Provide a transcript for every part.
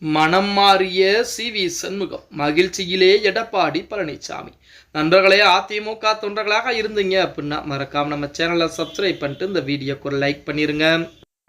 மனம் மாறிய சி.வி. சண்முகம் மகிழ்ச்சியிலே எடப்பாடி பழனிசாமி. நண்பர்களே, அதிமுக தொண்டர்களாக இருந்தீங்க அப்படின்னா மறக்காம நம்ம சேனலை சப்ஸ்கிரைப் பண்ணிட்டு இந்த வீடியோக்கு ஒரு லைக் பண்ணிருங்க.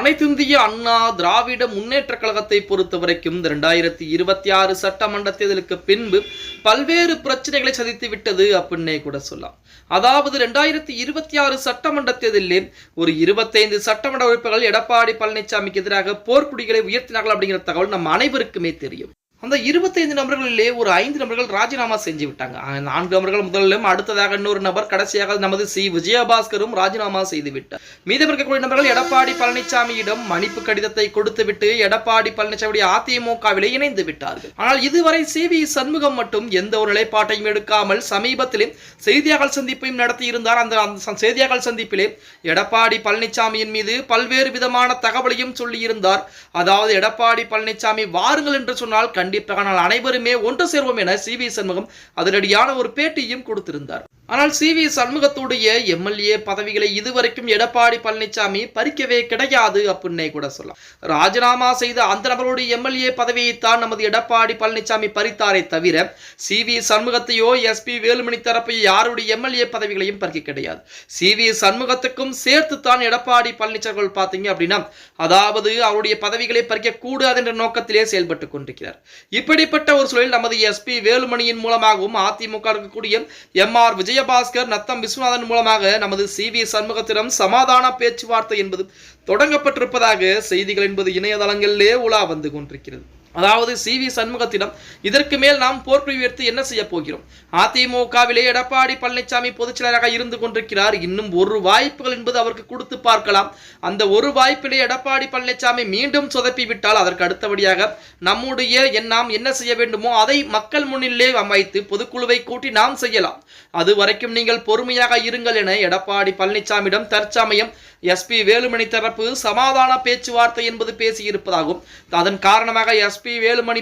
அனைத்திந்திய அண்ணா திராவிட முன்னேற்ற கழகத்தை பொறுத்த வரைக்கும் 2026 சட்டமன்ற தேர்தலுக்கு பின்பு பல்வேறு பிரச்சனைகளை சந்தித்து விட்டது அப்படின்னே கூட சொல்லலாம். அதாவது 2026 சட்டமன்ற தேர்தலிலே ஒரு 25 சட்டமன்ற உறுப்பினர்கள் எடப்பாடி பழனிசாமிக்கு எதிராக போர்க்குடிகளை உயர்த்தினார்கள் அப்படிங்கிற தகவல் நம்ம அனைவருக்குமே தெரியும். அந்த 25 நபர்களிலே ஒரு 5 நபர்கள் ராஜினாமா செஞ்சு விட்டாங்க. 4 நபர்கள் முதலிலும், அடுத்ததாக இன்னொரு நபர், கடைசியாக நமது சி. விஜயபாஸ்கரும் ராஜினாமா செய்து விட்டார். மீதம் இருக்கக்கூடிய நபர்கள் எடப்பாடி பழனிசாமியிடம் மன்னிப்பு கடிதத்தை கொடுத்துவிட்டு எடப்பாடி பழனிசாமி அதிமுகவிலே இணைந்து விட்டார்கள். ஆனால் இதுவரை சி.வி. சண்முகம் மட்டும் எந்த ஒரு நிலைப்பாட்டையும் எடுக்காமல் சமீபத்திலே செய்தியாளர் சந்திப்பையும் நடத்தி இருந்தார். அந்த செய்தியாளர் சந்திப்பிலே எடப்பாடி பழனிசாமியின் மீது பல்வேறு விதமான தகவலையும் சொல்லியிருந்தார். அதாவது எடப்பாடி பழனிசாமி வாருங்கள் என்று சொன்னால் கண்டிப்பாக நாங்கள் அனைவருமே ஒன்று சேர்வோம் என சி.வி. சண்முகம் அதிரடியான ஒரு பேட்டியும் கொடுத்திருந்தார். ஆனால் சி.வி. சண்முகத்துடைய எம்எல்ஏ பதவிகளை இதுவரைக்கும் எடப்பாடி பழனிசாமி பறிக்கவே கிடையாது அப்படின்னே கூட சொல்லலாம். ராஜினாமா செய்த அந்த நபருடைய எம்எல்ஏ பதவியைத்தான் நமது எடப்பாடி பழனிசாமி பறித்தாரே தவிர சி.வி. சண்முகத்தையோ எஸ்.பி. வேலுமணி தரப்பையோ யாருடைய எம்எல்ஏ பதவிகளையும் பறிக்க கிடையாது. சி.வி. சண்முகத்துக்கும் சேர்த்து தான் எடப்பாடி பழனிசாமி பார்த்தீங்க அப்படின்னா, அதாவது அவருடைய பதவிகளை பறிக்க கூடாது என்ற நோக்கத்திலே செயல்பட்டுக் கொண்டிருக்கிறார். இப்படிப்பட்ட ஒரு சூழலில் நமது எஸ்.பி. வேலுமணியின் மூலமாகவும் அதிமுக இருக்கக்கூடிய எம்.ஆர். விஜயபாஸ்கர், நத்தம் விஸ்வநாதன் மூலமாக நமது சி.வி. சண்முகத்திடம் சமாதான பேச்சுவார்த்தை என்பது தொடங்கப்பட்டிருப்பதாக செய்திகள் என்பது இணையதளங்களிலே உலா வந்து கொண்டிருக்கிறது. அதாவது சி.வி. சண்முகத்திடம் இதற்கு மேல் நாம் போர்க்குடி உயர்த்தி என்ன செய்ய போகிறோம்? அதிமுகவிலே எடப்பாடி பழனிசாமி பொதுச்செயலாளராக இருந்து கொண்டிருக்கிறார். இன்னும் ஒரு வாய்ப்புகள் என்பது அவருக்கு கொடுத்து பார்க்கலாம். அந்த ஒரு வாய்ப்பிலே எடப்பாடி பழனிசாமி மீண்டும் சொதப்பி விட்டால் அதற்கு அடுத்தபடியாக நம்முடைய நாம் என்ன செய்ய வேண்டுமோ அதை மக்கள் முன்னிலே வைத்து பொதுக்குழுவை கூட்டி நாம் செய்யலாம். அது வரைக்கும் நீங்கள் பொறுமையாக இருங்கள் என எடப்பாடி பழனிசாமியிடம் தற்சமயம் எஸ்.பி. வேலுமணி தரப்பு சமாதான பேச்சுவார்த்தை என்பது பேசியிருப்பதாகும். அதன் காரணமாக எஸ்.பி. வேலுமணி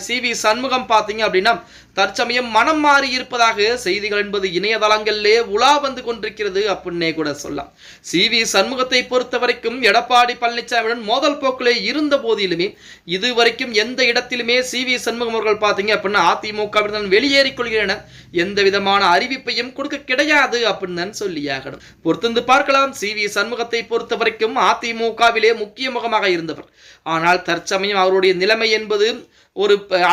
சி.வி. சண்முகம் பார்த்தீங்க அப்படின்னா தற்சமயம் மனம் மாறி இருப்பதாக செய்திகள் என்பது இணையதளங்களிலே உலா வந்து கொண்டிருக்கிறது அப்படின்னே கூட சொல்லலாம். சி.வி. சண்முகத்தை பொறுத்த வரைக்கும் எடப்பாடி பழனிசாமியுடன் மோதல் போக்கிலே இருந்த போதிலுமே இதுவரைக்கும் எந்த இடத்திலுமே சி.வி. சண்முகம் அவர்கள் பார்த்தீங்க அப்படின்னா அதிமுகவினர் வெளியேறிக் கொள்கிறேன் எந்த விதமான அறிவிப்பையும் கொடுக்க கிடையாது அப்படின்னு சொல்லியாகணும். பொறுத்திருந்து பார்க்கலாம். சி.வி. சண்முகத்தை பொறுத்த வரைக்கும் அதிமுகவிலே முக்கிய முகமாக இருந்தவர். ஆனால் தற்சமயம் அவருடைய நிலைமை என்பது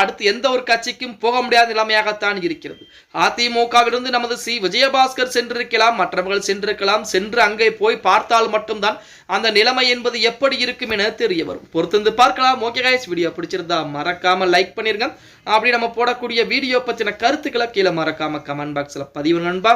அடுத்து எந்த ஒரு கட்சிக்கும் போக முடியாத நிலைமையாகத்தான் இருக்கிறது. அதிமுகவிலிருந்து நமது சி. விஜயபாஸ்கர் சென்றிருக்கலாம், மற்றவர்கள் சென்றிருக்கலாம். சென்று அங்கே போய் பார்த்தால் மட்டும்தான் அந்த நிலைமை என்பது எப்படி இருக்கும் என தெரிய வரும். பொறுத்திருந்து பார்க்கலாம். ஓகே கைஸ், வீடியோ பிடிச்சிருந்தா மறக்காம லைக் பண்ணிருங்க. அப்படி நம்ம போடக்கூடிய வீடியோ பற்றின கருத்துக்களை கீழே மறக்காம கமெண்ட் பாக்ஸ்ல பதிவு நண்பா.